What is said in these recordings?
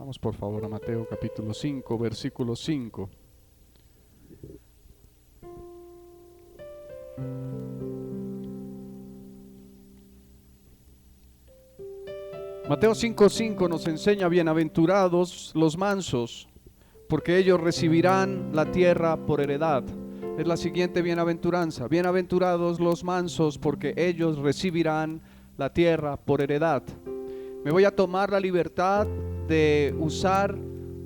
Vamos por favor a Mateo capítulo 5, versículo 5. Mateo 5:5 nos enseña: bienaventurados los mansos, porque ellos recibirán la tierra por heredad. Es la siguiente bienaventuranza: bienaventurados los mansos, porque ellos recibirán la tierra por heredad. Me voy a tomar la libertad de usar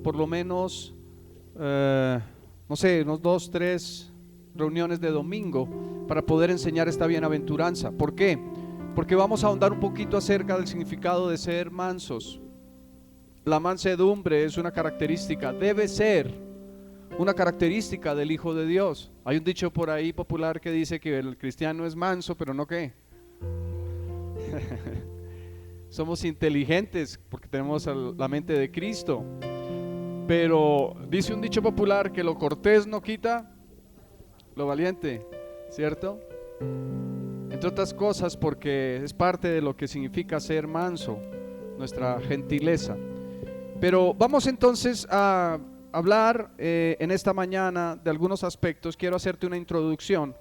por lo menos, no sé, unos 2, 3 reuniones de domingo para poder enseñar esta bienaventuranza. ¿Por qué? Porque vamos a ahondar un poquito acerca del significado de ser mansos. La mansedumbre es una característica, debe ser una característica del Hijo de Dios. Hay un dicho por ahí popular que dice que el cristiano es manso, pero no ¿qué? Somos inteligentes porque tenemos la mente de Cristo. Pero dice un dicho popular que lo cortés no quita lo valiente, ¿cierto? Entre otras cosas porque es parte de lo que significa ser manso, nuestra gentileza. Pero vamos entonces a hablar en esta mañana de algunos aspectos. Quiero hacerte una introducción.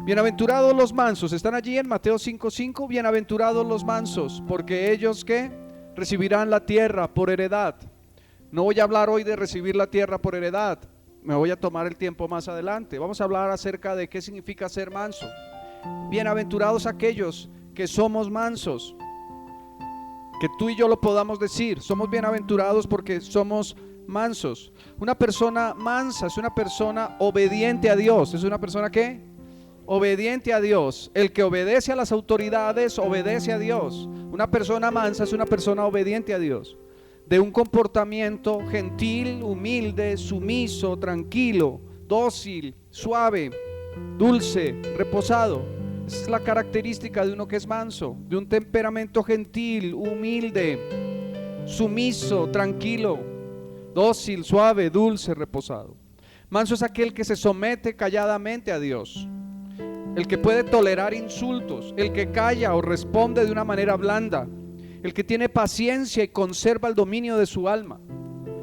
Bienaventurados los mansos, están allí en Mateo 5:5. Bienaventurados los mansos, porque ellos ¿qué? Recibirán la tierra por heredad. No voy a hablar hoy de recibir la tierra por heredad, me voy a tomar el tiempo más adelante. Vamos a hablar acerca de qué significa ser manso. Bienaventurados aquellos que somos mansos, que tú y yo lo podamos decir, somos bienaventurados porque somos mansos. Una persona mansa es una persona obediente a Dios. ¿Es una persona qué? Obediente a Dios. El que obedece a las autoridades obedece a Dios. Una persona mansa es una persona obediente a Dios, de un comportamiento gentil, humilde, sumiso, tranquilo, dócil, suave, dulce, reposado. Esa es la característica de uno que es manso, de un temperamento gentil, humilde, sumiso, tranquilo, dócil, suave, dulce, reposado. Manso es aquel que se somete calladamente a Dios, el que puede tolerar insultos, el que calla o responde de una manera blanda, el que tiene paciencia y conserva el dominio de su alma,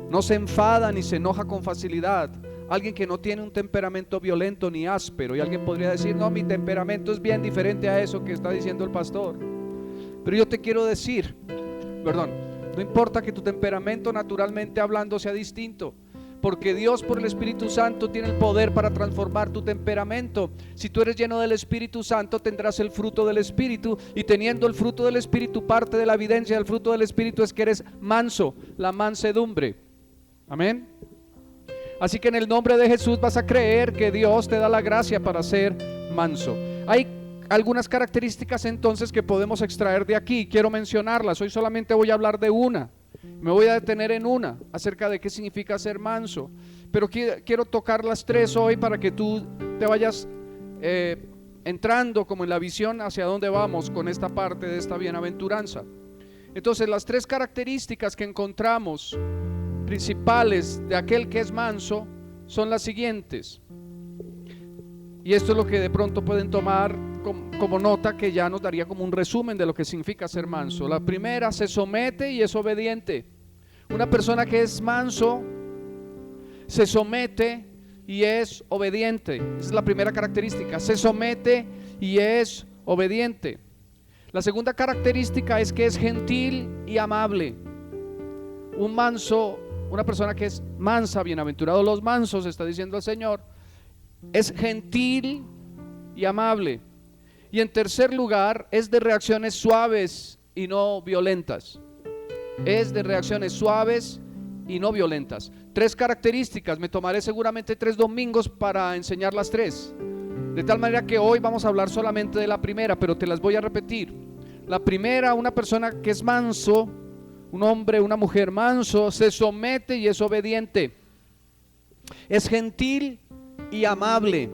no se enfada ni se enoja con facilidad. Alguien que no tiene un temperamento violento ni áspero. Y alguien podría decir: no, mi temperamento es bien diferente a eso que está diciendo el pastor. Pero yo te quiero decir, no importa que tu temperamento naturalmente hablando sea distinto, porque Dios por el Espíritu Santo tiene el poder para transformar tu temperamento. Si tú eres lleno del Espíritu Santo, tendrás el fruto del Espíritu, y teniendo el fruto del Espíritu, parte de la evidencia del fruto del Espíritu es que eres manso, la mansedumbre. Amén. Así que en el nombre de Jesús vas a creer que Dios te da la gracia para ser manso. Hay algunas características entonces que podemos extraer de aquí. Quiero mencionarlas. Hoy solamente voy a hablar de una. Me voy a detener en una, acerca de qué significa ser manso. Pero quiero tocar las tres hoy para que tú te vayas entrando como en la visión hacia dónde vamos con esta parte de esta bienaventuranza. Entonces, las tres características que encontramos principales de aquel que es manso son las siguientes. Y esto es lo que de pronto pueden tomar como nota, que ya nos daría como un resumen de lo que significa ser manso. La primera: se somete y es obediente. Una persona que es manso se somete y es obediente. Esa es la primera característica: se somete y es obediente. La segunda característica es que es gentil y amable. Un manso, una persona que es mansa, bienaventurados los mansos, está diciendo el Señor, es gentil y amable. Y en tercer lugar, es de reacciones suaves y no violentas. Es de reacciones suaves y no violentas. Tres características. Me tomaré seguramente 3 domingos para enseñar las tres, de tal manera que hoy vamos a hablar solamente de la primera, pero te las voy a repetir. La primera: una persona que es manso, un hombre, una mujer manso, se somete y es obediente. Es gentil y amable,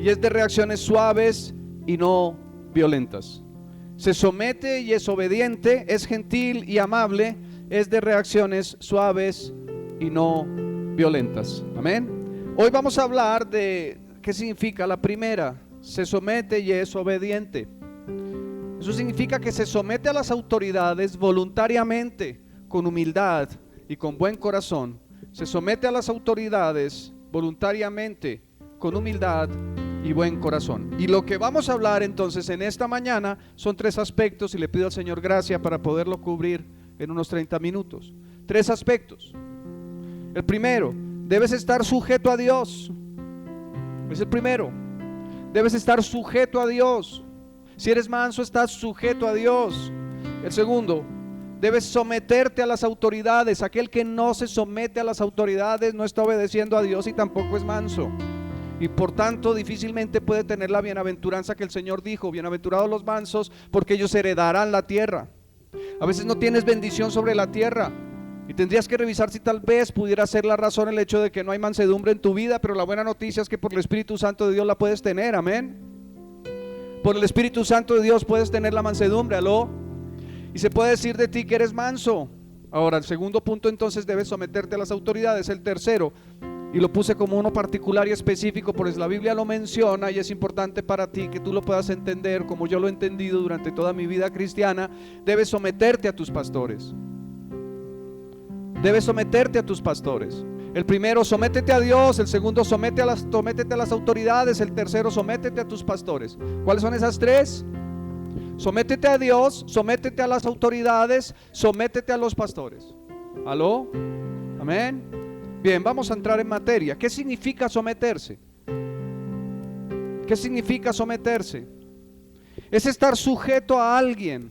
y es de reacciones suaves y no violentas. Se somete y es obediente, es gentil y amable, es de reacciones suaves y no violentas. Amén. Hoy vamos a hablar de qué significa la primera: se somete y es obediente. Eso significa que se somete a las autoridades voluntariamente, con humildad y con buen corazón, se somete a las autoridades voluntariamente, con humildad y buen corazón. Y lo que vamos a hablar entonces en esta mañana son 3 aspectos, y le pido al Señor gracia para poderlo cubrir en unos 30 minutos. 3 aspectos. El primero, debes estar sujeto a Dios. Es el primero. Debes estar sujeto a Dios. Si eres manso, estás sujeto a Dios. El segundo, debes someterte a las autoridades. Aquel que no se somete a las autoridades no está obedeciendo a Dios y tampoco es manso. Y por tanto difícilmente puede tener la bienaventuranza que el Señor dijo: bienaventurados los mansos, porque ellos heredarán la tierra. A veces no tienes bendición sobre la tierra y tendrías que revisar si tal vez pudiera ser la razón el hecho de que no hay mansedumbre en tu vida. Pero la buena noticia es que por el Espíritu Santo de Dios la puedes tener, amén. Por el Espíritu Santo de Dios puedes tener la mansedumbre, aló. Y se puede decir de ti que eres manso. Ahora, el segundo punto, entonces debes someterte a las autoridades. El tercero, y lo puse como uno particular y específico, pues la Biblia lo menciona y es importante para ti que tú lo puedas entender como yo lo he entendido durante toda mi vida cristiana. Debes someterte a tus pastores. Debes someterte a tus pastores. El primero, sométete a Dios. El segundo, sométete a las autoridades. El tercero, sométete a tus pastores. ¿Cuáles son esas 3? Sométete a Dios, sométete a las autoridades, sométete a los pastores. ¿Aló? Amén. Bien, vamos a entrar en materia. ¿Qué significa someterse? ¿Qué significa someterse? Es estar sujeto a alguien.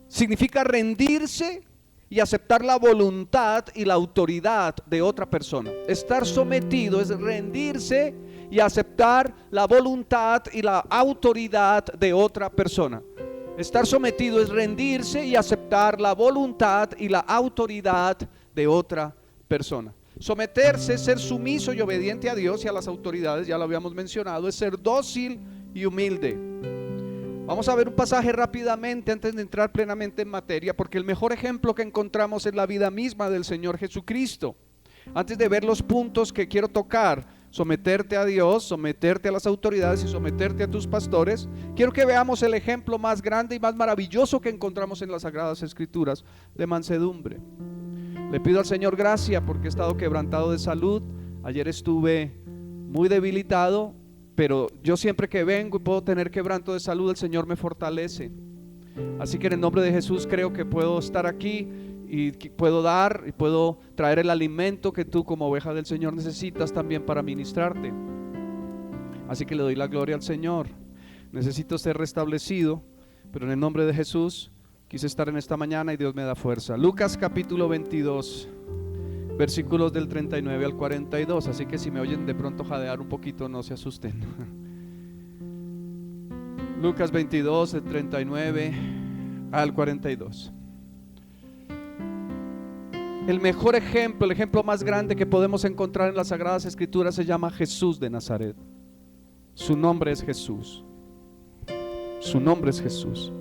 Significa rendirse y aceptar la voluntad y la autoridad de otra persona. Estar sometido es rendirse y aceptar la voluntad y la autoridad de otra persona. Estar sometido es rendirse y aceptar la voluntad y la autoridad de otra persona. Someterse es ser sumiso y obediente a Dios y a las autoridades, ya lo habíamos mencionado, es ser dócil y humilde. Vamos a ver un pasaje rápidamente antes de entrar plenamente en materia, porque el mejor ejemplo que encontramos es la vida misma del Señor Jesucristo. Antes de ver los puntos que quiero tocar, someterte a Dios, someterte a las autoridades y someterte a tus pastores, quiero que veamos el ejemplo más grande y más maravilloso que encontramos en las Sagradas Escrituras de mansedumbre. Le pido al Señor gracia porque he estado quebrantado de salud. Ayer estuve muy debilitado, pero yo siempre que vengo y puedo tener quebranto de salud, el Señor me fortalece. Así que en el nombre de Jesús creo que puedo estar aquí y puedo dar y puedo traer el alimento que tú como oveja del Señor necesitas también para ministrarte. Así que le doy la gloria al Señor. Necesito ser restablecido, pero en el nombre de Jesús quise estar en esta mañana y Dios me da fuerza. Lucas capítulo 22, versículos del 39 al 42. Así que si me oyen de pronto jadear un poquito, no se asusten. Lucas 22, del 39 al 42. El mejor ejemplo, el ejemplo más grande que podemos encontrar en las Sagradas Escrituras se llama Jesús de Nazaret. Su nombre es Jesús. Su nombre es Jesús.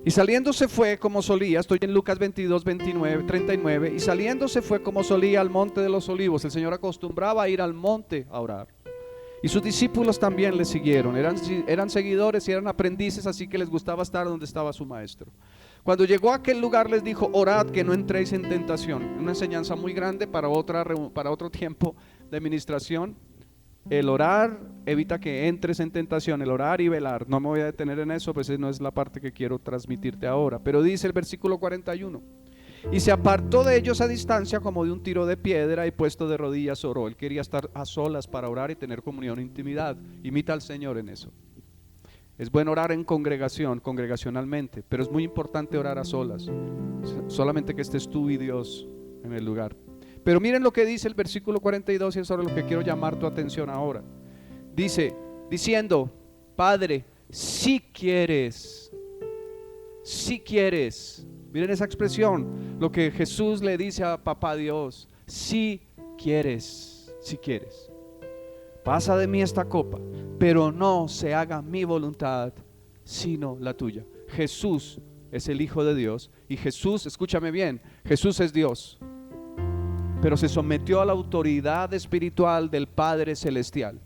Y saliéndose fue como solía, estoy en Lucas 22, 29, 39, y saliéndose fue como solía al monte de los olivos. El Señor acostumbraba a ir al monte a orar. Y sus discípulos también le siguieron, eran seguidores y eran aprendices, así que les gustaba estar donde estaba su maestro. Cuando llegó a aquel lugar les dijo: orad que no entréis en tentación. Una enseñanza muy grande para otro tiempo de ministración. El orar evita que entres en tentación, el orar y velar. No me voy a detener en eso, pues no es la parte que quiero transmitirte ahora. Pero dice el versículo 41: y se apartó de ellos a distancia como de un tiro de piedra y puesto de rodillas oró. Él quería estar a solas para orar y tener comunión e intimidad. Imita al Señor en eso. Es bueno orar en congregación, congregacionalmente, pero es muy importante orar a solas, solamente que estés tú y Dios en el lugar. Pero miren lo que dice el versículo 42 y es sobre lo que quiero llamar tu atención ahora. Dice, diciendo: Padre, si quieres. Miren esa expresión, lo que Jesús le dice a Papá Dios: si quieres. Pasa de mí esta copa, pero no se haga mi voluntad, sino la tuya. Jesús es el Hijo de Dios y Jesús, escúchame bien, Jesús es Dios, pero se sometió a la autoridad espiritual del Padre Celestial.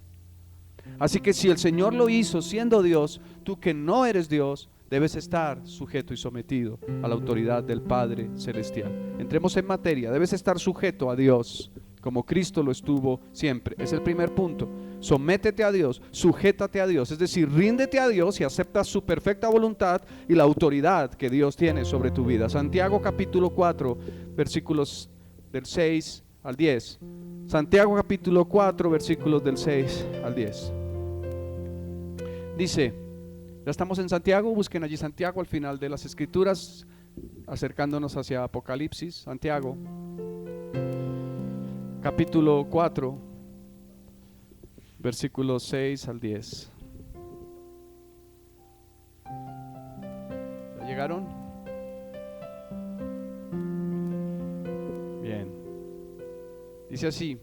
Así que si el Señor lo hizo siendo Dios, tú que no eres Dios, debes estar sujeto y sometido a la autoridad del Padre Celestial. Entremos en materia. Debes estar sujeto a Dios como Cristo lo estuvo siempre. Es el primer punto. Sométete a Dios, sujétate a Dios, es decir, ríndete a Dios y acepta su perfecta voluntad y la autoridad que Dios tiene sobre tu vida. Santiago capítulo 4, versículos del 6 al 10. Santiago capítulo 4, versículos del 6 al 10. Dice, ya estamos en Santiago, busquen allí Santiago al final de las Escrituras, acercándonos hacia Apocalipsis. Santiago capítulo 4, versículos 6 al 10. ¿Ya llegaron? Bien. Dice así: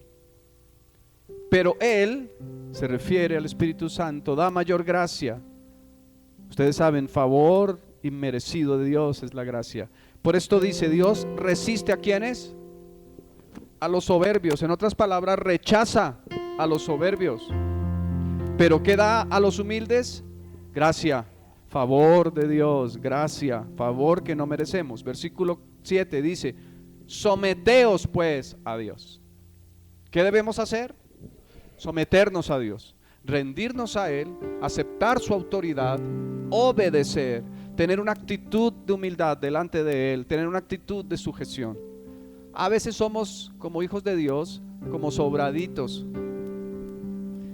pero Él, se refiere al Espíritu Santo, da mayor gracia. Ustedes saben, favor inmerecido de Dios es la gracia. Por esto dice, Dios resiste a ¿quiénes? A los soberbios. En otras palabras, rechaza a los soberbios. Pero ¿qué da a los humildes? Gracia, favor de Dios, gracia, favor que no merecemos. Versículo 7 dice, someteos pues a Dios. ¿Qué debemos hacer? Someternos a Dios, rendirnos a Él, aceptar su autoridad, obedecer, tener una actitud de humildad delante de Él, tener una actitud de sujeción. A veces somos como hijos de Dios, como sobraditos,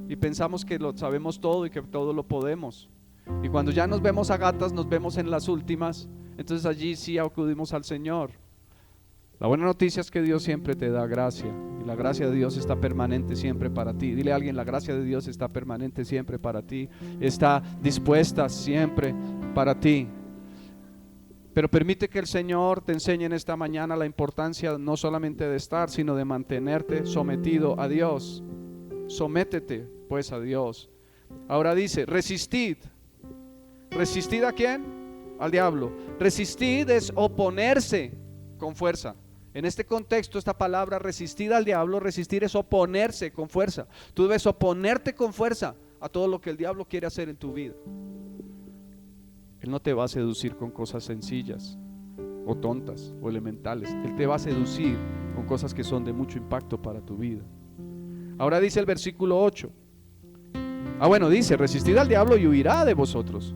y pensamos que lo sabemos todo y que todo lo podemos. Y cuando ya nos vemos a gatas, nos vemos en las últimas, entonces allí sí acudimos al Señor. La buena noticia es que Dios siempre te da gracia, y la gracia de Dios está permanente siempre para ti. Dile a alguien, la gracia de Dios está permanente siempre para ti, está dispuesta siempre para ti. Pero permite que el Señor te enseñe en esta mañana la importancia no solamente de estar, sino de mantenerte sometido a Dios. Sométete pues a Dios. Ahora dice, resistid. ¿Resistid a quién? Al diablo. Resistid es oponerse con fuerza. En este contexto, esta palabra resistir al diablo, resistir es oponerse con fuerza. Tú debes oponerte con fuerza a todo lo que el diablo quiere hacer en tu vida. Él no te va a seducir con cosas sencillas o tontas o elementales. Él te va a seducir con cosas que son de mucho impacto para tu vida. Ahora dice el versículo 8. Dice, resistid al diablo y huirá de vosotros.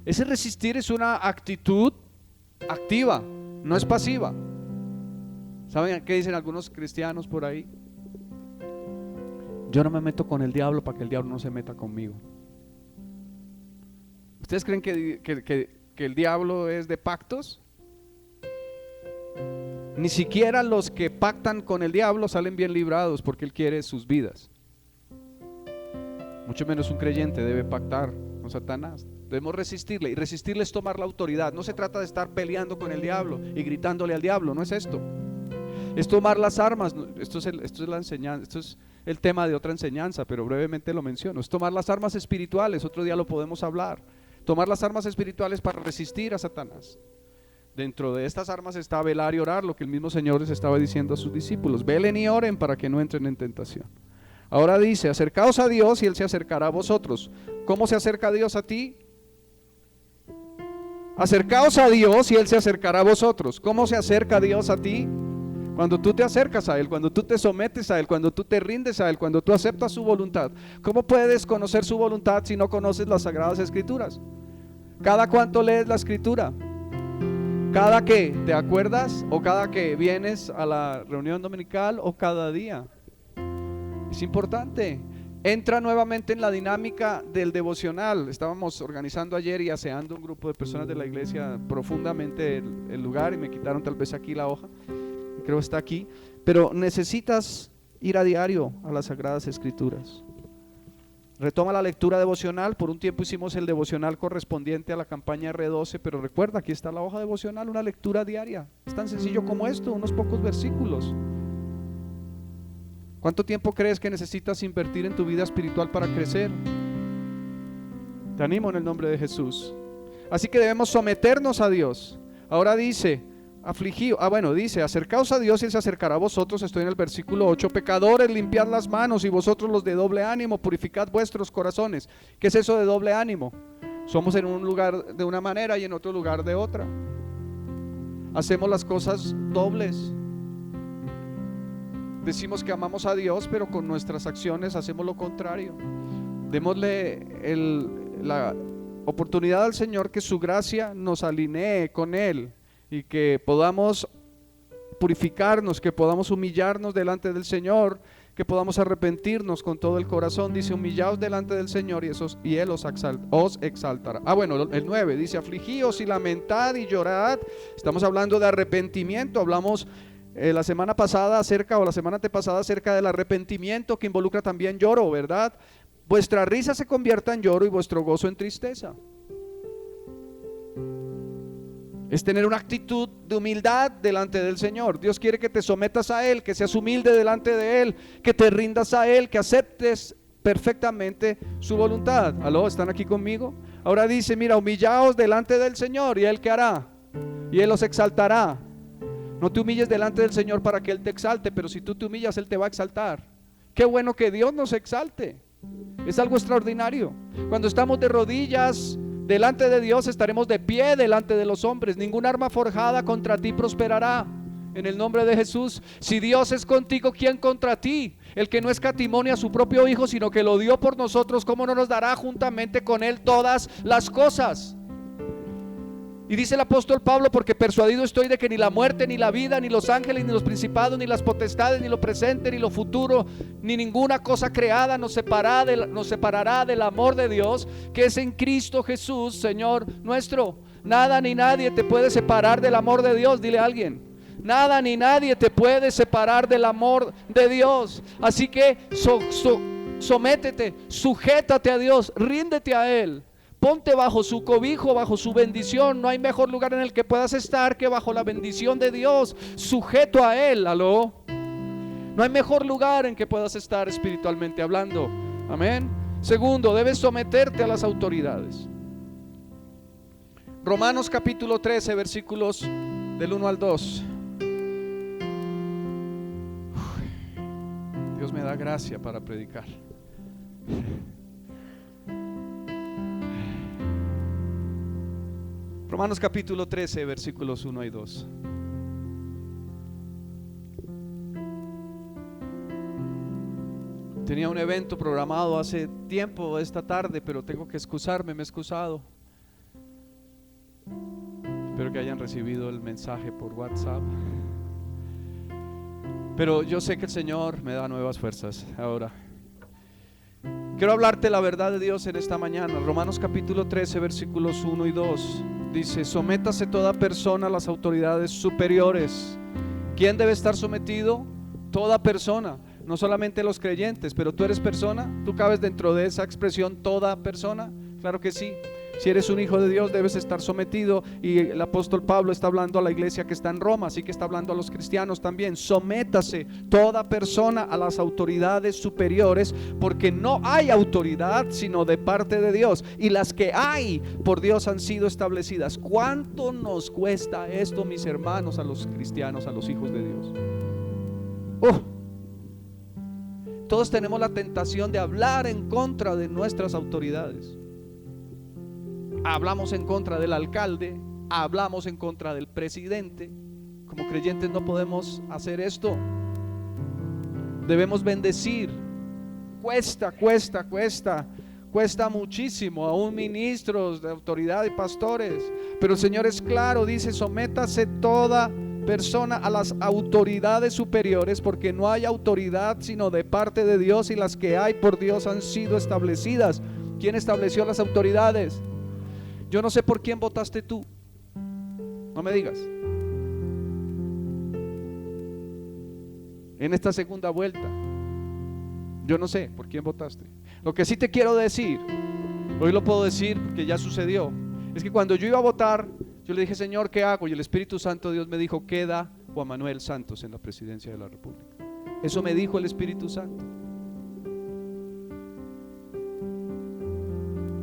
Ese resistir es una actitud activa, no es pasiva. ¿Saben qué dicen algunos cristianos por ahí? Yo no me meto con el diablo para que el diablo no se meta conmigo. ¿Ustedes creen que el diablo es de pactos? Ni siquiera los que pactan con el diablo salen bien librados, porque él quiere sus vidas. Mucho menos un creyente debe pactar con Satanás. Debemos resistirle, y resistirle es tomar la autoridad. No se trata de estar peleando con el diablo y gritándole al diablo, no es esto. Es tomar las armas. Esto es la enseñanza, esto es el tema de otra enseñanza, pero brevemente lo menciono. Es tomar las armas espirituales, otro día lo podemos hablar. Tomar las armas espirituales para resistir a Satanás. Dentro de estas armas está velar y orar, lo que el mismo Señor les estaba diciendo a sus discípulos. Velen y oren para que no entren en tentación. Ahora dice, acercaos a Dios y Él se acercará a vosotros. ¿Cómo se acerca Dios a ti? Acercaos a Dios y Él se acercará a vosotros. ¿Cómo se acerca Dios a ti? Cuando tú te acercas a Él, cuando tú te sometes a Él, cuando tú te rindes a Él, cuando tú aceptas su voluntad. ¿Cómo puedes conocer su voluntad si no conoces las Sagradas Escrituras? ¿Cada cuánto lees la Escritura? ¿Cada que te acuerdas o cada que vienes a la reunión dominical o cada día? Es importante. Entra nuevamente en la dinámica del devocional. Estábamos organizando ayer y aseando un grupo de personas de la iglesia profundamente el lugar, y me quitaron tal vez aquí la hoja, creo que está aquí, pero necesitas ir a diario a las Sagradas Escrituras. Retoma la lectura devocional. Por un tiempo hicimos el devocional correspondiente a la campaña R12, pero recuerda, aquí está la hoja devocional, una lectura diaria. Es tan sencillo como esto, unos pocos versículos. ¿Cuánto tiempo crees que necesitas invertir en tu vida espiritual para crecer? Te animo en el nombre de Jesús. Así que debemos someternos a Dios. Ahora dice, dice, acercaos a Dios y Él se acercará a vosotros. Estoy en el versículo 8. Pecadores, limpiad las manos, y vosotros los de doble ánimo, purificad vuestros corazones. ¿Qué es eso de doble ánimo? Somos en un lugar de una manera y en otro lugar de otra. Hacemos las cosas dobles. Decimos que amamos a Dios, pero con nuestras acciones hacemos lo contrario. Démosle la oportunidad al Señor que su gracia nos alinee con Él y que podamos purificarnos, que podamos humillarnos delante del Señor, que podamos arrepentirnos con todo el corazón. Dice: humillaos delante del Señor y Él os exaltará. Bueno, el 9 dice: afligíos y lamentad y llorad. Estamos hablando de arrepentimiento. Hablamos la semana pasada o la semana antepasada acerca del arrepentimiento, que involucra también lloro, ¿verdad? Vuestra risa se convierta en lloro y vuestro gozo en tristeza. Es tener una actitud de humildad delante del Señor. Dios quiere que te sometas a Él, que seas humilde delante de Él, que te rindas a Él, que aceptes perfectamente su voluntad. ¿Aló? ¿Están aquí conmigo? Ahora dice: mira, humillaos delante del Señor, ¿y Él qué hará? Y Él os exaltará. No te humilles delante del Señor para que Él te exalte, pero si tú te humillas, Él te va a exaltar. Qué bueno que Dios nos exalte. Es algo extraordinario. Cuando estamos de rodillas delante de Dios, estaremos de pie delante de los hombres. Ningún arma forjada contra ti prosperará, en el nombre de Jesús. Si Dios es contigo, ¿quién contra ti? El que no escatimó ni a su propio Hijo, sino que lo dio por nosotros, ¿cómo no nos dará juntamente con Él todas las cosas? Y dice el apóstol Pablo: porque persuadido estoy de que ni la muerte, ni la vida, ni los ángeles, ni los principados, ni las potestades, ni lo presente, ni lo futuro, ni ninguna cosa creada nos separará del amor de Dios, que es en Cristo Jesús, Señor nuestro. Nada ni nadie te puede separar del amor de Dios. Dile a alguien: nada ni nadie te puede separar del amor de Dios. Así que sométete, sujétate a Dios, ríndete a Él. Ponte bajo su cobijo, bajo su bendición. No hay mejor lugar en el que puedas estar que bajo la bendición de Dios, sujeto a Él. ¿Aló? No hay mejor lugar en que puedas estar espiritualmente hablando. Amén. Segundo, debes someterte a las autoridades. Romanos capítulo 13, versículos del 1 al 2. Dios me da gracia para predicar. Romanos capítulo 13, versículos 1 y 2. Tenía un evento programado hace tiempo esta tarde, pero tengo que excusarme, me he excusado. Espero que hayan recibido el mensaje por WhatsApp. Pero yo sé que el Señor me da nuevas fuerzas ahora. Quiero hablarte la verdad de Dios en esta mañana. Romanos capítulo 13, versículos 1 y 2. Dice: sométase toda persona a las autoridades superiores. ¿Quién debe estar sometido? Toda persona, no solamente los creyentes. Pero tú eres persona, tú cabes dentro de esa expresión, toda persona. Claro que sí. Si eres un hijo de Dios, debes estar sometido. Y el apóstol Pablo está hablando a la iglesia que está en Roma, así que está hablando a los cristianos también. Sométase toda persona a las autoridades superiores, porque no hay autoridad sino de parte de Dios, y las que hay por Dios han sido establecidas. ¿Cuánto nos cuesta esto, mis hermanos, a los cristianos, a los hijos de Dios? Todos tenemos la tentación de hablar en contra de nuestras autoridades. Hablamos en contra del alcalde, hablamos en contra del presidente. Como creyentes no podemos hacer esto. Debemos bendecir. Cuesta muchísimo, aún ministros de autoridad y pastores. Pero el Señor es claro, dice: sométase toda persona a las autoridades superiores, porque no hay autoridad sino de parte de Dios, y las que hay por Dios han sido establecidas. ¿Quién estableció las autoridades? Yo no sé por quién votaste tú. No me digas. En esta segunda vuelta, yo no sé por quién votaste. Lo que sí te quiero decir, hoy lo puedo decir porque ya sucedió, es que cuando yo iba a votar, yo le dije: Señor, ¿qué hago? Y el Espíritu Santo de Dios me dijo: queda Juan Manuel Santos en la presidencia de la República. Eso me dijo el Espíritu Santo.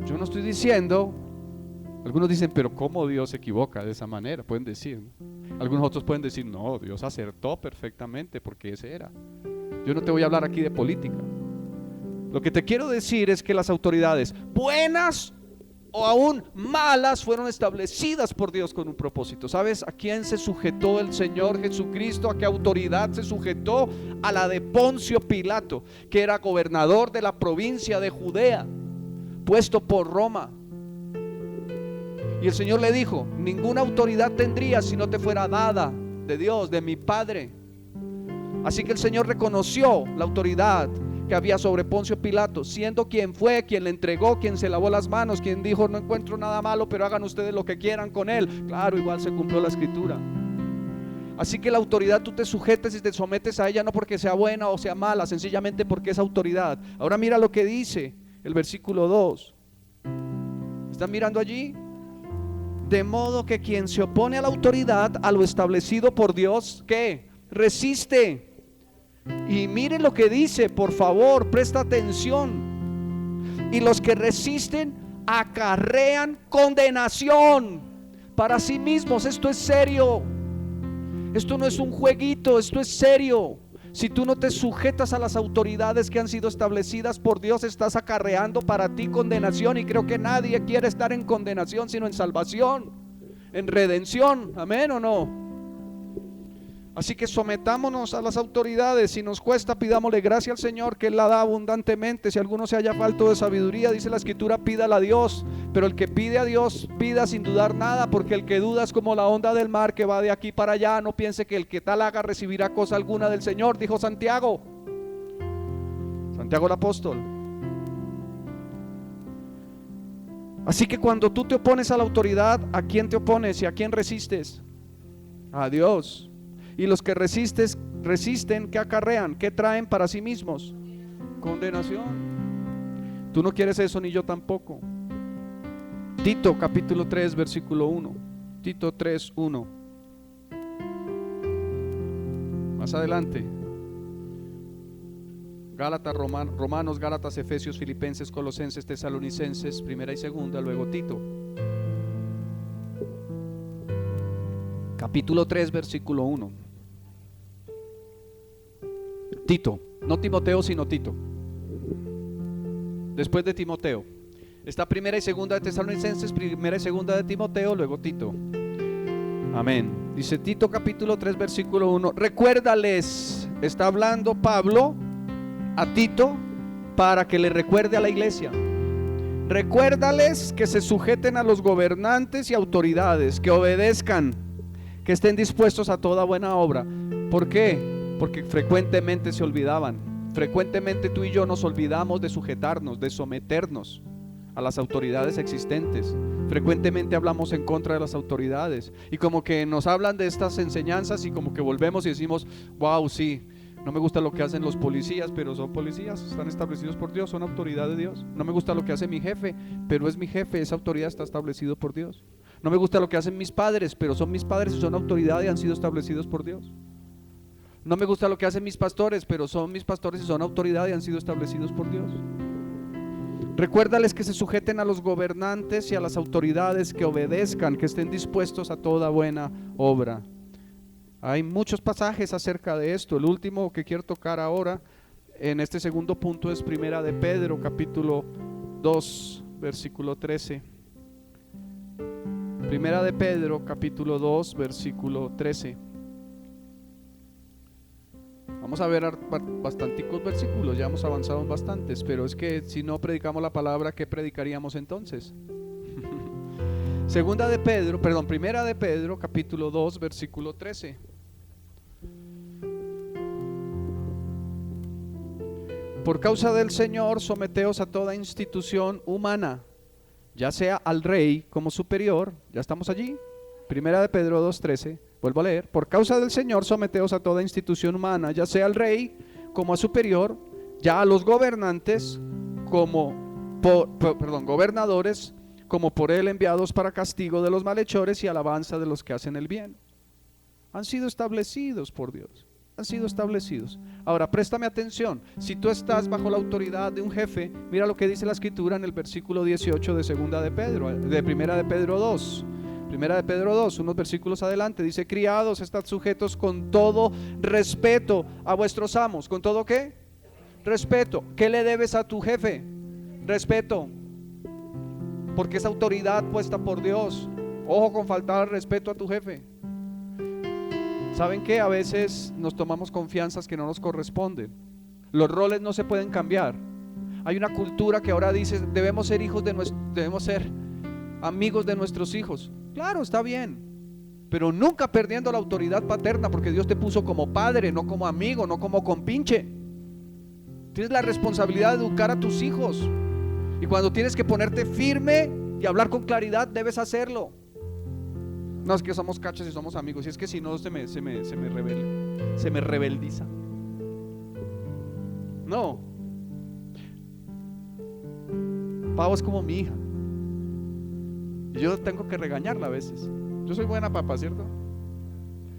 Yo no estoy diciendo. Algunos dicen: pero ¿cómo Dios se equivoca de esa manera? Pueden decir, ¿no? Algunos otros pueden decir: no, Dios acertó perfectamente porque ese era. Yo no te voy a hablar aquí de política. Lo que te quiero decir es que las autoridades, buenas o aún malas fueron establecidas por Dios con un propósito. ¿Sabes a quién se sujetó el Señor Jesucristo? ¿A qué autoridad se sujetó? A la de Poncio Pilato, que era gobernador de la provincia de Judea, puesto por Roma. Y el Señor le dijo: ninguna autoridad tendrías si no te fuera dada de Dios, de mi Padre. Así que el Señor reconoció la autoridad que había sobre Poncio Pilato, siendo quien fue, quien le entregó, quien se lavó las manos, quien dijo: no encuentro nada malo, pero hagan ustedes lo que quieran con él. Claro, igual se cumplió la escritura. Así que la autoridad tú te sujetes y te sometes a ella, no porque sea buena o sea mala, sencillamente porque es autoridad. Ahora mira lo que dice el versículo 2. ¿Están mirando allí? De modo que quien se opone a la autoridad, a lo establecido por Dios, ¿qué? Resiste. Y miren lo que dice, por favor, presta atención. Y los que resisten acarrean condenación para sí mismos. Esto es serio. Esto no es un jueguito, esto es serio. Si tú no te sujetas a las autoridades que han sido establecidas por Dios, estás acarreando para ti condenación. Y creo que nadie quiere estar en condenación, sino en salvación, en redención. ¿Amén o no? Así que sometámonos a las autoridades. Si nos cuesta, pidámosle gracia al Señor, que Él la da abundantemente. Si alguno se haya falto de sabiduría, dice la Escritura, pídala a Dios. Pero el que pide a Dios, pida sin dudar nada, porque el que duda es como la onda del mar que va de aquí para allá. No piense que el que tal haga recibirá cosa alguna del Señor, dijo Santiago el apóstol. Así que cuando tú te opones a la autoridad, ¿a quién te opones y a quién resistes? A Dios. Y los que resisten, ¿qué acarrean? ¿Qué traen para sí mismos? Condenación. Tú no quieres eso, ni yo tampoco. Tito capítulo 3 versículo 1. Tito 3, 1. Más adelante. Gálatas, Romanos, Gálatas, Efesios, Filipenses, Colosenses, Tesalonicenses, primera y segunda, luego Tito. Capítulo 3 versículo 1. Tito, no Timoteo sino Tito. Después de Timoteo está primera y segunda de Tesalonicenses, primera y segunda de Timoteo, luego Tito. Amén. Dice Tito capítulo 3 versículo 1. Recuérdales, está hablando Pablo a Tito para que le recuerde a la iglesia. Recuérdales que se sujeten a los gobernantes y autoridades, que obedezcan, que estén dispuestos a toda buena obra. ¿Por qué? Porque frecuentemente se olvidaban. Frecuentemente tú y yo nos olvidamos de sujetarnos, de someternos a las autoridades existentes. Frecuentemente hablamos en contra de las autoridades y como que nos hablan de estas enseñanzas y como que volvemos y decimos: wow, sí, no me gusta lo que hacen los policías, pero son policías, están establecidos por Dios, son autoridad de Dios. No me gusta lo que hace mi jefe, pero es mi jefe, esa autoridad está establecido por Dios. No me gusta lo que hacen mis padres, pero son mis padres y son autoridad y han sido establecidos por Dios. No me gusta lo que hacen mis pastores, pero son mis pastores y son autoridad y han sido establecidos por Dios. Recuérdales que se sujeten a los gobernantes y a las autoridades, que obedezcan, que estén dispuestos a toda buena obra. Hay muchos pasajes acerca de esto. El último que quiero tocar ahora en este segundo punto es primera de Pedro capítulo 2 versículo 13. Primera de Pedro capítulo 2 versículo 13. Vamos a ver bastanticos versículos, ya hemos avanzado en bastantes, pero es que si no predicamos la palabra, ¿qué predicaríamos entonces? Primera de Pedro, capítulo 2, versículo 13. Por causa del Señor, someteos a toda institución humana, ya sea al rey como superior. Ya estamos allí. Primera de Pedro 2:13. Vuelvo a leer. Por causa del Señor, someteos a toda institución humana, ya sea al rey como a superior, ya a los gobernantes como gobernadores, como por él enviados para castigo de los malhechores y alabanza de los que hacen el bien. Han sido establecidos por Dios. Han sido establecidos. Ahora, préstame atención. Si tú estás bajo la autoridad de un jefe, mira lo que dice la Escritura en el versículo 18 de Primera de Pedro 2. Primera de Pedro 2, unos versículos adelante, dice: criados, estad sujetos con todo respeto a vuestros amos. ¿Con todo qué? Respeto. ¿Qué le debes a tu jefe? Respeto. porque es autoridad puesta por Dios. Ojo con faltar al respeto a tu jefe. ¿Saben qué? A veces nos tomamos confianzas que no nos corresponden. Los roles no se pueden cambiar. Hay una cultura que ahora dice debemos ser debemos ser amigos de nuestros hijos. Claro, está bien, pero nunca perdiendo la autoridad paterna, porque Dios te puso como padre, no como amigo, no como compinche. Tienes la responsabilidad de educar a tus hijos, y cuando tienes que ponerte firme y hablar con claridad, debes hacerlo. No es que somos cachos y somos amigos, y es que si no se me rebeldiza. No. Pau es como mi hija, y yo tengo que regañarla a veces. Yo soy buena papá, ¿cierto?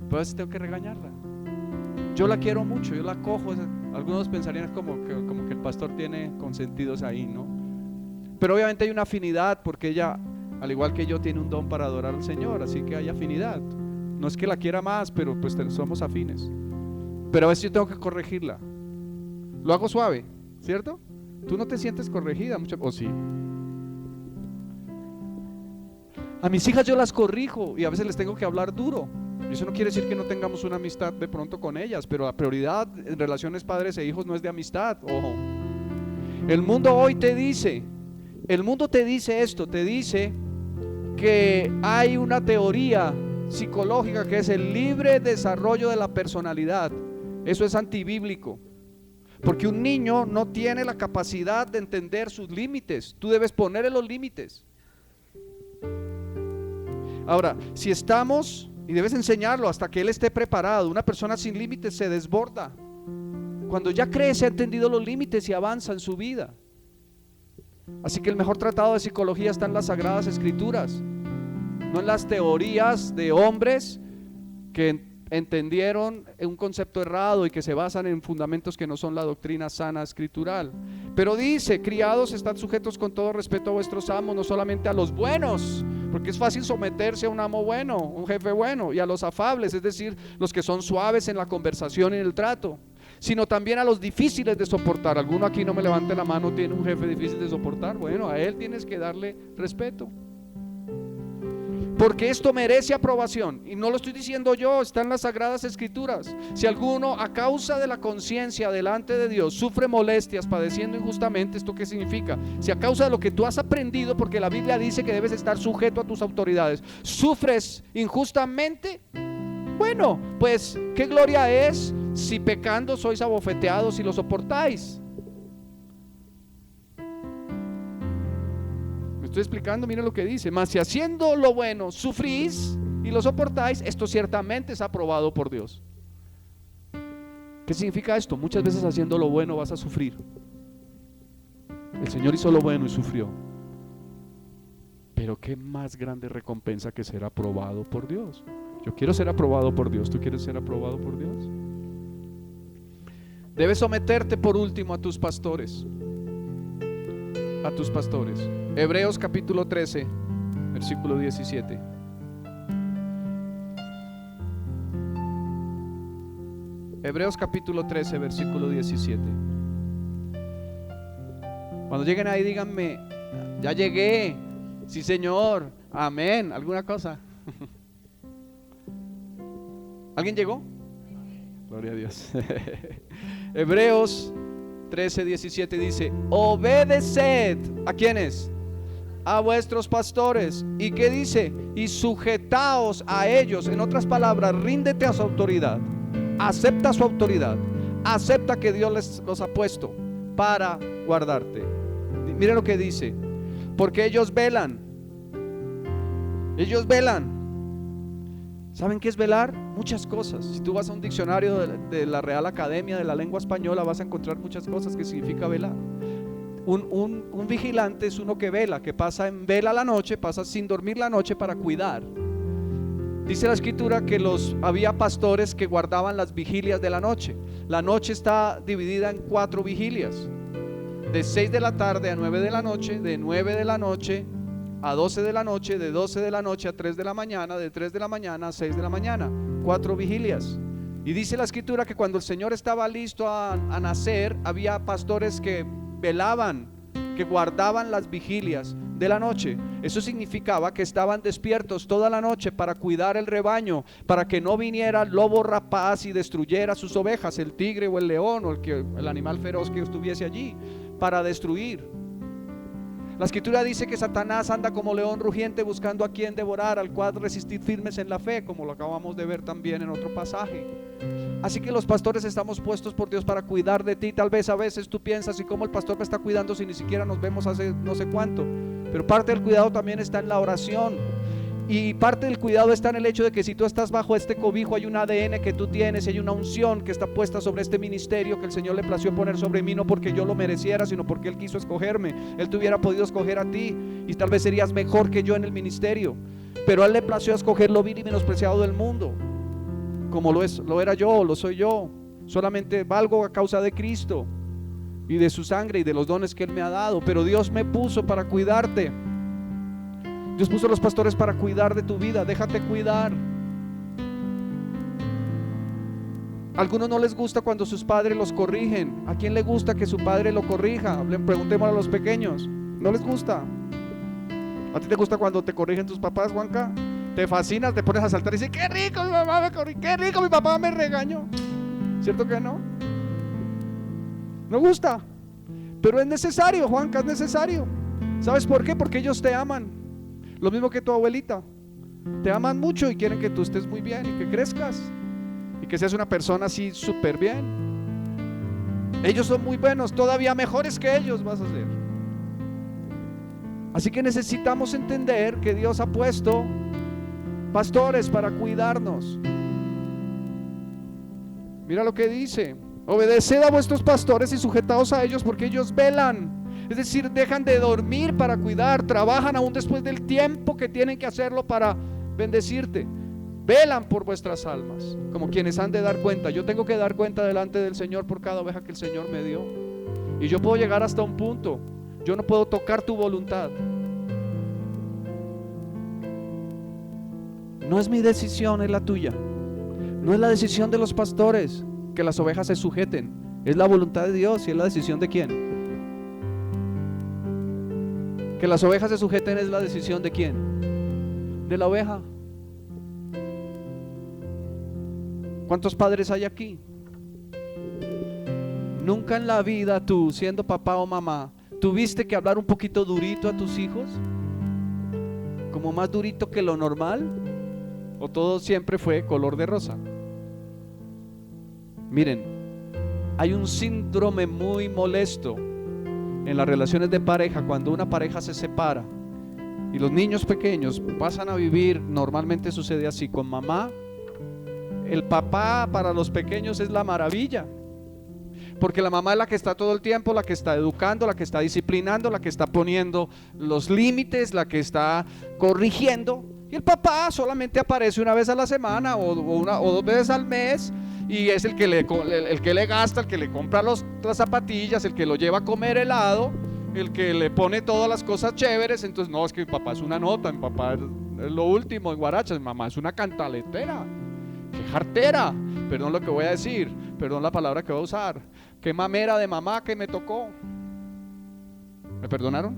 Pero a veces tengo que regañarla. Yo la quiero mucho, yo la cojo. Algunos pensarían como que el pastor tiene consentidos ahí, ¿no? Pero obviamente hay una afinidad, porque ella, al igual que yo, tiene un don para adorar al Señor, así que hay afinidad. No es que la quiera más, pero pues somos afines. Pero a veces yo tengo que corregirla. Lo hago suave, ¿cierto? Tú no te sientes corregida mucho, ¿o sí? A mis hijas yo las corrijo y a veces les tengo que hablar duro. Y eso no quiere decir que no tengamos una amistad de pronto con ellas, pero la prioridad en relaciones padres e hijos no es de amistad. Ojo. El mundo hoy te dice esto, te dice que hay una teoría psicológica que es el libre desarrollo de la personalidad. Eso es antibíblico, porque un niño no tiene la capacidad de entender sus límites. Tú debes ponerle los límites. Ahora, si estamos, y debes enseñarlo hasta que él esté preparado. Una persona sin límites se desborda. Cuando ya crece, ha entendido los límites y avanza en su vida. Así que el mejor tratado de psicología está en las Sagradas Escrituras, no en las teorías de hombres que entendieron un concepto errado y que se basan en fundamentos que no son la doctrina sana escritural. Pero dice: criados, estad sujetos con todo respeto a vuestros amos, no solamente a los buenos, porque es fácil someterse a un amo bueno, un jefe bueno, y a los afables, es decir, los que son suaves en la conversación y en el trato, sino también a los difíciles de soportar. ¿Alguno aquí, no me levante la mano, tiene un jefe difícil de soportar? Bueno, a él tienes que darle respeto, porque esto merece aprobación. Y no lo estoy diciendo yo, está en las Sagradas Escrituras. Si alguno a causa de la conciencia delante de Dios sufre molestias padeciendo injustamente, ¿esto qué significa? Si a causa de lo que tú has aprendido, porque la Biblia dice que debes estar sujeto a tus autoridades, sufres injustamente, bueno, pues qué gloria es si pecando sois abofeteados y lo soportáis. Estoy explicando, miren lo que dice: mas si haciendo lo bueno sufrís y lo soportáis, esto ciertamente es aprobado por Dios. ¿Qué significa esto? Muchas veces haciendo lo bueno vas a sufrir. El Señor hizo lo bueno y sufrió, pero qué más grande recompensa que ser aprobado por Dios. Yo quiero ser aprobado por Dios. ¿Tú quieres ser aprobado por Dios? Debes someterte por último a tus pastores. A tus pastores. Hebreos capítulo 13, versículo 17. Hebreos capítulo 13, versículo 17. Cuando lleguen ahí, díganme: ya llegué. Sí, Señor. Amén. ¿Alguna cosa? ¿Alguien llegó? Gloria a Dios. Hebreos 13, 17 dice: obedeced. ¿A quiénes? A vuestros pastores. ¿Y qué dice? Y sujetaos a ellos. En otras palabras, ríndete a su autoridad. Acepta su autoridad. Acepta que Dios los ha puesto para guardarte. Mire lo que dice: porque ellos velan. Ellos velan. ¿Saben qué es velar? Muchas cosas. Si tú vas a un diccionario de la Real Academia de la Lengua Española, vas a encontrar muchas cosas que significa velar. Un vigilante es uno que vela, que pasa en vela la noche, pasa sin dormir la noche para cuidar. Dice la Escritura que había pastores que guardaban las vigilias de la noche. La noche está dividida en 4 vigilias: de 6 de la tarde a 9 de la noche, de 9 de la noche a 12 de la noche, de 12 de la noche a 3 de la mañana, de 3 de la mañana a 6 de la mañana. 4 vigilias. Y dice la Escritura que cuando el Señor estaba listo a nacer, había pastores que velaban, que guardaban las vigilias de la noche. Eso significaba que estaban despiertos toda la noche para cuidar el rebaño, para que no viniera el lobo rapaz y destruyera sus ovejas, el tigre o el león o el animal feroz que estuviese allí, para destruir. La escritura dice que Satanás anda como león rugiente buscando a quien devorar, al cual resistir firmes en la fe, como lo acabamos de ver también en otro pasaje. Así que los pastores estamos puestos por Dios para cuidar de ti. Tal vez a veces tú piensas, ¿y cómo el pastor me está cuidando si ni siquiera nos vemos hace no sé cuánto? Pero parte del cuidado también está en la oración. Y parte del cuidado está en el hecho de que si tú estás bajo este cobijo, hay un ADN que tú tienes, hay una unción que está puesta sobre este ministerio que el Señor le plació poner sobre mí, no porque yo lo mereciera, sino porque Él quiso escogerme. Él te hubiera podido escoger a ti y tal vez serías mejor que yo en el ministerio, pero a Él le plació escoger lo vil y menospreciado del mundo, como lo era yo, lo soy yo. Solamente valgo a causa de Cristo y de su sangre y de los dones que Él me ha dado, pero Dios me puso para cuidarte. Dios puso a los pastores para cuidar de tu vida. Déjate cuidar. A algunos no les gusta cuando sus padres los corrigen. ¿A quién le gusta que su padre lo corrija? Preguntémosle a los pequeños. ¿No les gusta? ¿A ti te gusta cuando te corrigen tus papás, Juanca? Te fascinas, te pones a saltar y dices, qué rico mi mamá me corrigió, qué rico mi papá me regañó. ¿Cierto que no? No gusta. Pero es necesario, Juanca, es necesario. ¿Sabes por qué? Porque ellos te aman. Lo mismo que tu abuelita. Te aman mucho y quieren que tú estés muy bien y que crezcas y que seas una persona así súper bien. Ellos son muy buenos, todavía mejores que ellos vas a ser. Así que necesitamos entender que Dios ha puesto pastores para cuidarnos. Mira lo que dice: obedeced a vuestros pastores y sujetaos a ellos, porque ellos velan. Es decir, dejan de dormir para cuidar, trabajan aún después del tiempo que tienen que hacerlo para bendecirte. Velan por vuestras almas, como quienes han de dar cuenta. Yo tengo que dar cuenta delante del Señor por cada oveja que el Señor me dio. Y yo puedo llegar hasta un punto. Yo no puedo tocar tu voluntad. No es mi decisión, es la tuya. No es la decisión de los pastores que las ovejas se sujeten. Es la voluntad de Dios. ¿Y es la decisión de quién? Que las ovejas se sujeten es la decisión de quién? De la oveja. ¿Cuántos padres hay aquí? Nunca en la vida tú, siendo papá o mamá, tuviste que hablar un poquito durito a tus hijos, como más durito que lo normal, o todo siempre fue color de rosa. Miren, hay un síndrome muy molesto en las relaciones de pareja cuando una pareja se separa y los niños pequeños pasan a vivir. Normalmente sucede así con mamá. El papá para los pequeños es la maravilla, porque la mamá es la que está todo el tiempo, la que está educando, la que está disciplinando, la que está poniendo los límites, la que está corrigiendo, y el papá solamente aparece una vez a la semana o dos veces al mes, y es el que le gasta, el que le compra las zapatillas, el que lo lleva a comer helado, el que le pone todas las cosas chéveres. Entonces, no, es que mi papá es una nota, mi papá es lo último en guarachas, mi mamá es una cantaletera. ¡Qué jartera! Perdón lo que voy a decir, perdón la palabra que voy a usar. ¡Qué mamera de mamá que me tocó! ¿Me perdonaron?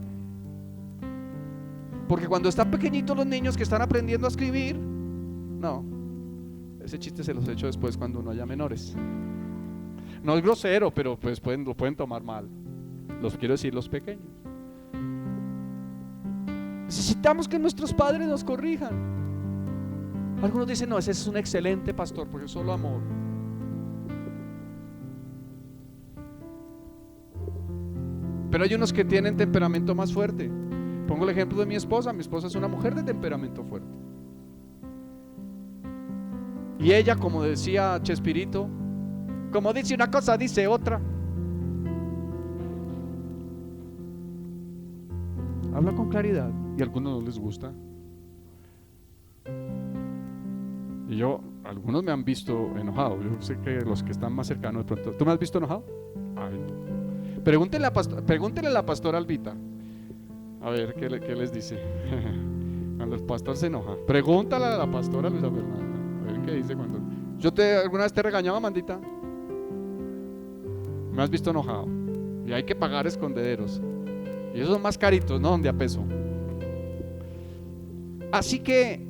Porque cuando están pequeñitos los niños que están aprendiendo a escribir, no, ese chiste se los echo después cuando no haya menores. No es grosero, pero pues lo pueden tomar mal. Los quiero decir, los pequeños. Necesitamos que nuestros padres nos corrijan. Algunos dicen, no, ese es un excelente pastor porque es solo amor. Pero hay unos que tienen temperamento más fuerte. Pongo el ejemplo de mi esposa. Mi esposa es una mujer de temperamento fuerte. Y ella, como decía Chespirito, como dice una cosa, dice otra. Habla con claridad. Y a algunos no les gusta. Y algunos me han visto enojado. Yo sé que los que están más cercanos de pronto. ¿Tú me has visto enojado? Ay, no. Pregúntele a la pastora Albita. A ver, ¿qué les dice? Cuando el pastor se enoja. Pregúntale a la pastora Luisa Fernanda. A ver qué dice cuando... ¿Alguna vez te regañaba, Mandita? Me has visto enojado. Y hay que pagar escondederos. Y esos son más caritos, ¿no? De a peso. Así que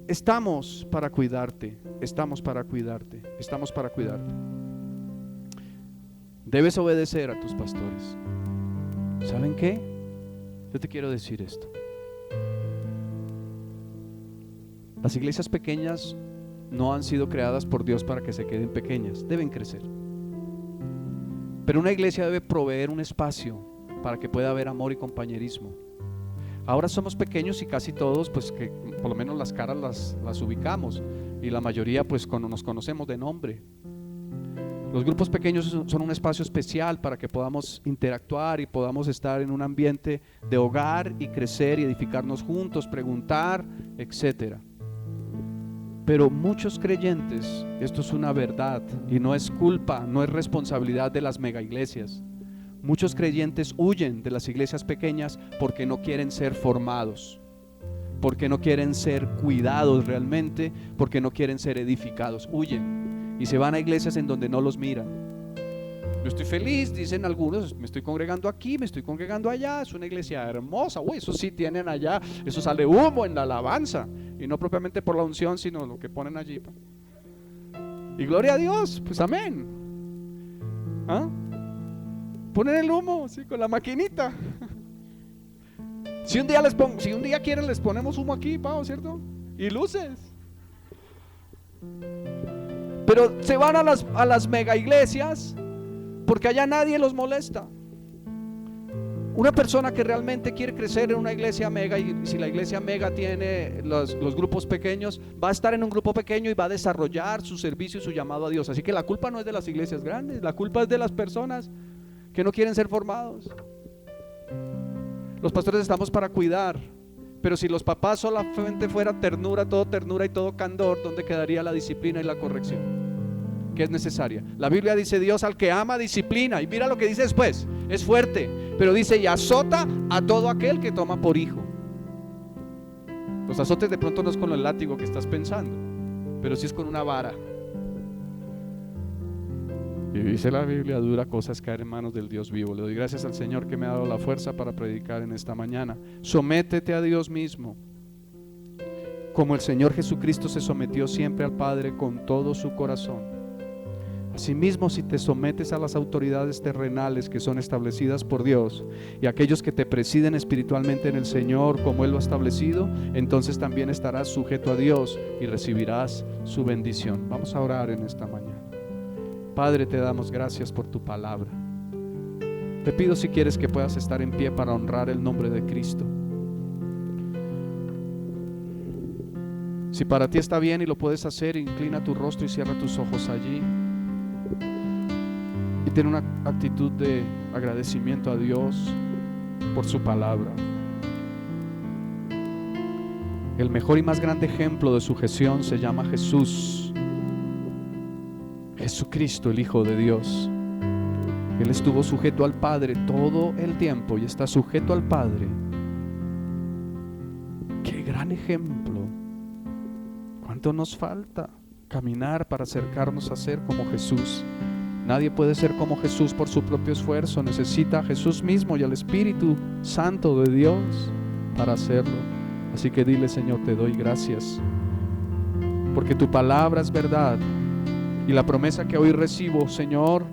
estamos para cuidarte, estamos para cuidarte, estamos para cuidarte. Debes obedecer a tus pastores. ¿Saben qué? Yo te quiero decir esto. Las iglesias pequeñas no han sido creadas por Dios para que se queden pequeñas, deben crecer. Pero una iglesia debe proveer un espacio para que pueda haber amor y compañerismo. Ahora somos pequeños y casi todos, pues que por lo menos las caras las ubicamos, y la mayoría pues nos conocemos de nombre. Los grupos pequeños son un espacio especial para que podamos interactuar y podamos estar en un ambiente de hogar y crecer y edificarnos juntos, preguntar, etcétera. Pero muchos creyentes, esto es una verdad y no es culpa, no es responsabilidad de las mega iglesias. Muchos creyentes huyen de las iglesias pequeñas porque no quieren ser formados, porque no quieren ser cuidados realmente, porque no quieren ser edificados. Huyen y se van a iglesias en donde no los miran. Yo estoy feliz, dicen algunos, me estoy congregando aquí, me estoy congregando allá, es una iglesia hermosa. Uy, eso sí tienen allá, eso sale humo en la alabanza, y no propiamente por la unción, sino lo que ponen allí. Y gloria a Dios, pues amén. ¿Ah? Ponen el humo, sí, con la maquinita. Si un día quieren les ponemos humo aquí, Pau, ¿cierto? Y luces. Pero se van a las mega iglesias porque allá nadie los molesta. Una persona que realmente quiere crecer en una iglesia mega, y si la iglesia mega tiene los grupos pequeños, va a estar en un grupo pequeño y va a desarrollar su servicio y su llamado a Dios. Así que la culpa no es de las iglesias grandes, la culpa es de las personas que no quieren ser formados. Los pastores estamos para cuidar, pero si los papás solamente fuera ternura y todo candor, ¿dónde quedaría la disciplina y la corrección que es necesaria? La Biblia dice: Dios al que ama disciplina, y mira lo que dice después, es fuerte, pero dice: y azota a todo aquel que toma por hijo. Los azotes de pronto no es con el látigo que estás pensando, pero sí es con una vara. Y dice la Biblia: dura cosas caer en manos del Dios vivo. Le doy gracias al Señor que me ha dado la fuerza para predicar en esta mañana. Sométete a Dios mismo, como el Señor Jesucristo se sometió siempre al Padre con todo su corazón. Asimismo, si te sometes a las autoridades terrenales que son establecidas por Dios y aquellos que te presiden espiritualmente en el Señor como Él lo ha establecido, entonces también estarás sujeto a Dios y recibirás su bendición. Vamos a orar en esta mañana. Padre, te damos gracias por tu palabra. Te pido, si quieres, que puedas estar en pie para honrar el nombre de Cristo. Si para ti está bien y lo puedes hacer, inclina tu rostro y cierra tus ojos allí. Y ten una actitud de agradecimiento a Dios por su palabra. El mejor y más grande ejemplo de sujeción se llama Jesús. Jesucristo, el Hijo de Dios. Él estuvo sujeto al Padre todo el tiempo y está sujeto al Padre. ¡Qué gran ejemplo! ¿Cuánto nos falta caminar para acercarnos a ser como Jesús? Nadie puede ser como Jesús por su propio esfuerzo. Necesita a Jesús mismo y al Espíritu Santo de Dios para hacerlo. Así que dile: Señor, te doy gracias porque tu palabra es verdad. Y la promesa que hoy recibo, Señor,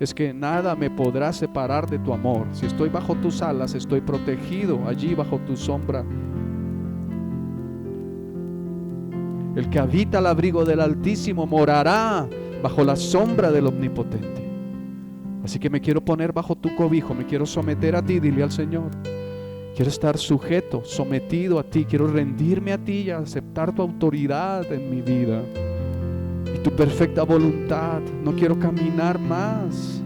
es que nada me podrá separar de tu amor. Si estoy bajo tus alas, estoy protegido allí bajo tu sombra. El que habita al abrigo del Altísimo morará bajo la sombra del Omnipotente. Así que me quiero poner bajo tu cobijo, me quiero someter a ti. Dile al Señor: quiero estar sujeto, sometido a ti, quiero rendirme a ti y aceptar tu autoridad en mi vida y tu perfecta voluntad. No quiero caminar más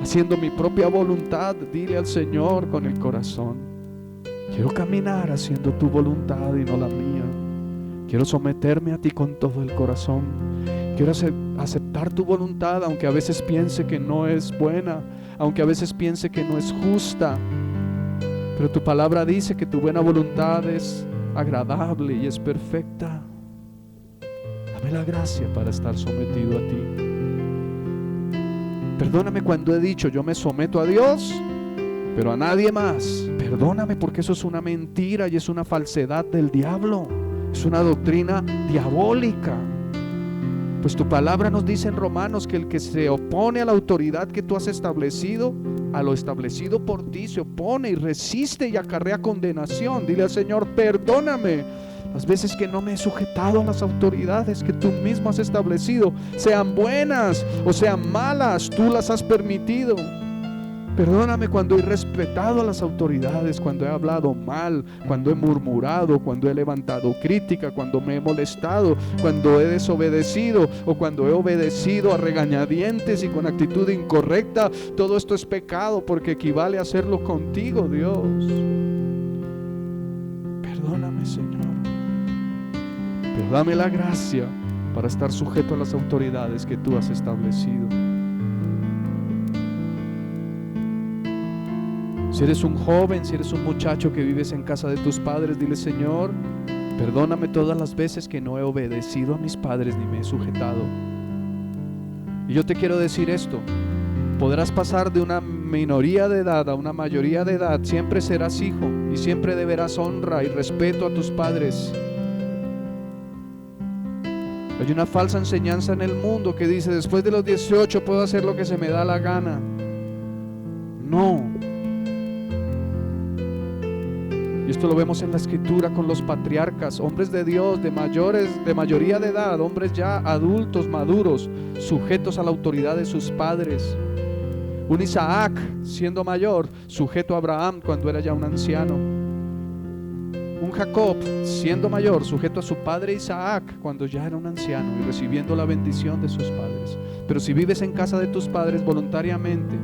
haciendo mi propia voluntad. Dile al Señor con el corazón: quiero caminar haciendo tu voluntad y no la mía. Quiero someterme a ti con todo el corazón. Quiero aceptar tu voluntad, aunque a veces piense que no es buena, aunque a veces piense que no es justa. Pero tu palabra dice que tu buena voluntad es agradable y es perfecta. Dame la gracia para estar sometido a ti. Perdóname cuando he dicho: yo me someto a Dios, pero a nadie más. Perdóname, porque eso es una mentira y es una falsedad del diablo, es una doctrina diabólica. Pues tu palabra nos dice en Romanos que el que se opone a la autoridad que tú has establecido, a lo establecido por ti, se opone y resiste y acarrea condenación. Dile al Señor: perdóname las veces que no me he sujetado a las autoridades que tú mismo has establecido, sean buenas o sean malas, tú las has permitido. Perdóname cuando he respetado a las autoridades, cuando he hablado mal, cuando he murmurado, cuando he levantado crítica, cuando me he molestado, cuando he desobedecido o cuando he obedecido a regañadientes y con actitud incorrecta. Todo esto es pecado porque equivale a hacerlo contigo, Dios. Perdóname, Señor. Pero dame la gracia para estar sujeto a las autoridades que tú has establecido. Si eres un joven, si eres un muchacho que vives en casa de tus padres, dile: Señor, perdóname todas las veces que no he obedecido a mis padres ni me he sujetado. Y yo te quiero decir esto: podrás pasar de una minoría de edad a una mayoría de edad, siempre serás hijo y siempre deberás honra y respeto a tus padres. Hay una falsa enseñanza en el mundo que dice: después de los 18 puedo hacer lo que se me da la gana. No. Y esto lo vemos en la Escritura con los patriarcas, hombres de Dios, de mayoría de edad, hombres ya adultos, maduros, sujetos a la autoridad de sus padres. Un Isaac, siendo mayor, sujeto a Abraham cuando era ya un anciano. Un Jacob, siendo mayor, sujeto a su padre Isaac cuando ya era un anciano y recibiendo la bendición de sus padres. Pero si vives en casa de tus padres voluntariamente,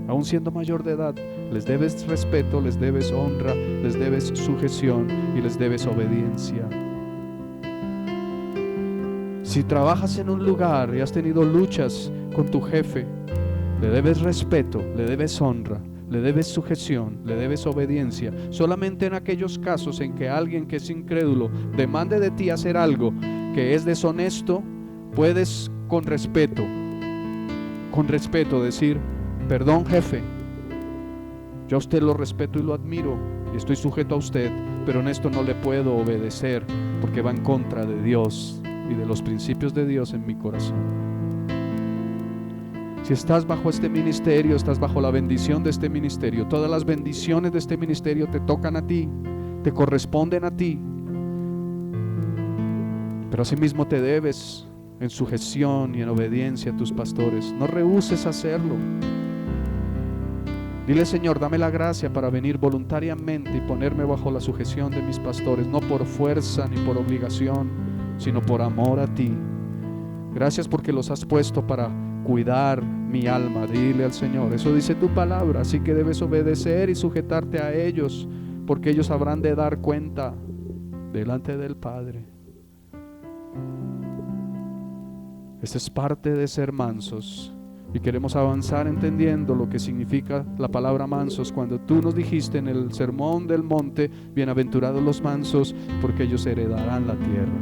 aún siendo mayor de edad, les debes respeto, les debes honra, les debes sujeción y les debes obediencia. Si trabajas en un lugar y has tenido luchas con tu jefe, le debes respeto, le debes honra, le debes sujeción, le debes obediencia. Solamente en aquellos casos en que alguien que es incrédulo demande de ti hacer algo que es deshonesto, puedes con respeto decir: perdón, jefe, yo a usted lo respeto y lo admiro y estoy sujeto a usted, pero en esto no le puedo obedecer porque va en contra de Dios y de los principios de Dios en mi corazón. Si estás bajo este ministerio, estás bajo la bendición de este ministerio, todas las bendiciones de este ministerio te tocan a ti, te corresponden a ti, pero asimismo te debes en sujeción y en obediencia a tus pastores. No rehúses hacerlo. Dile: Señor, dame la gracia para venir voluntariamente y ponerme bajo la sujeción de mis pastores, no por fuerza ni por obligación, sino por amor a ti. Gracias porque los has puesto para cuidar mi alma. Dile al Señor, eso dice tu palabra, así que debes obedecer y sujetarte a ellos, porque ellos habrán de dar cuenta delante del Padre. Esta es parte de ser mansos. Y queremos avanzar entendiendo lo que significa la palabra mansos, cuando tú nos dijiste en el sermón del monte: bienaventurados los mansos, porque ellos heredarán la tierra.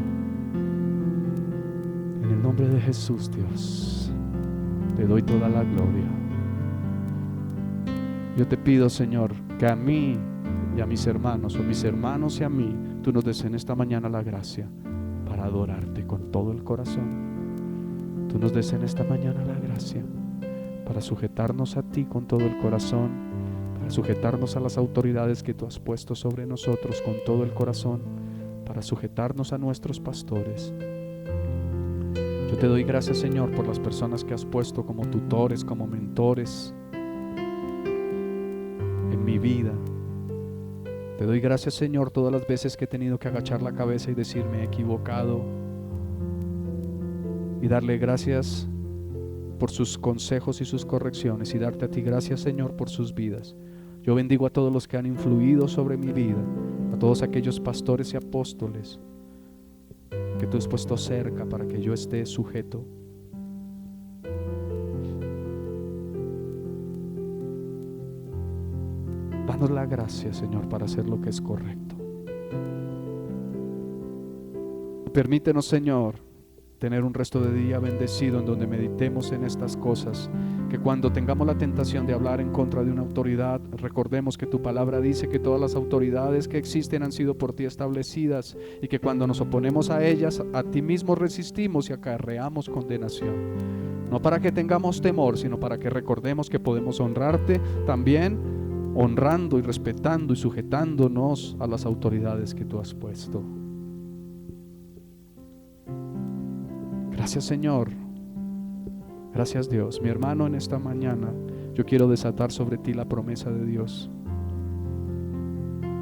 En el nombre de Jesús, Dios, te doy toda la gloria. Yo te pido, Señor, que a mí y a mis hermanos, o mis hermanos y a mí, tú nos des en esta mañana la gracia para adorarte con todo el corazón. Tú nos des en esta mañana la gracia para sujetarnos a ti con todo el corazón, para sujetarnos a las autoridades que tú has puesto sobre nosotros con todo el corazón, para sujetarnos a nuestros pastores. Yo te doy gracias, Señor, por las personas que has puesto como tutores, como mentores en mi vida. Te doy gracias, Señor, todas las veces que he tenido que agachar la cabeza y decir: me he equivocado, y darle gracias por sus consejos y sus correcciones, y darte a ti gracias, Señor, por sus vidas. Yo bendigo a todos los que han influido sobre mi vida, a todos aquellos pastores y apóstoles que tú has puesto cerca para que yo esté sujeto. Danos la gracia, Señor, para hacer lo que es correcto. Permítenos, Señor, tener un resto de día bendecido en donde meditemos en estas cosas Que cuando tengamos la tentación de hablar en contra de una autoridad, recordemos que tu palabra dice que todas las autoridades que existen han sido por ti establecidas, y que cuando nos oponemos a ellas, a ti mismo resistimos y acarreamos condenación. No para que tengamos temor, sino para que recordemos que podemos honrarte también, honrando y respetando y sujetándonos a las autoridades que tú has puesto. Gracias, Señor. Gracias, Dios. Mi hermano, en esta mañana yo quiero desatar sobre ti la promesa de Dios.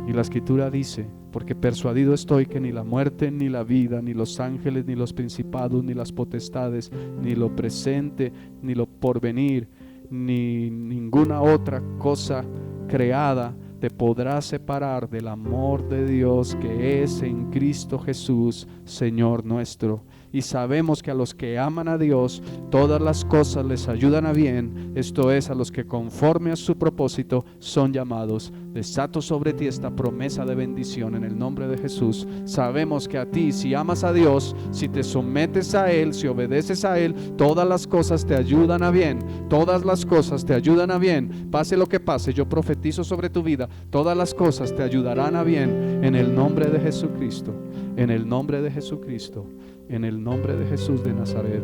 Y la Escritura dice: porque persuadido estoy que ni la muerte, ni la vida, ni los ángeles, ni los principados, ni las potestades, ni lo presente, ni lo porvenir, ni ninguna otra cosa creada te podrá separar del amor de Dios que es en Cristo Jesús, Señor nuestro. Y sabemos que a los que aman a Dios, todas las cosas les ayudan a bien, esto es, a los que conforme a su propósito son llamados. Desato sobre ti esta promesa de bendición en el nombre de Jesús. Sabemos que a ti, si amas a Dios, si te sometes a Él, si obedeces a Él, todas las cosas te ayudan a bien. Todas las cosas te ayudan a bien. Pase lo que pase, yo profetizo sobre tu vida, todas las cosas te ayudarán a bien en el nombre de Jesucristo. En el nombre de Jesucristo. En el nombre de Jesús de Nazaret,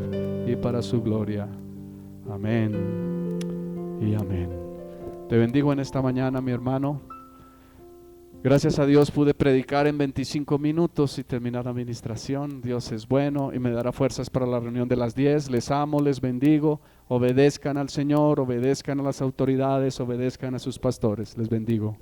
y para su gloria. Amén y amén. Te bendigo en esta mañana, mi hermano. Gracias a Dios pude predicar en 25 minutos y terminar la administración. Dios es bueno y me dará fuerzas para la reunión de las 10. Les amo, les bendigo. Obedezcan al Señor, obedezcan a las autoridades, obedezcan a sus pastores. Les bendigo.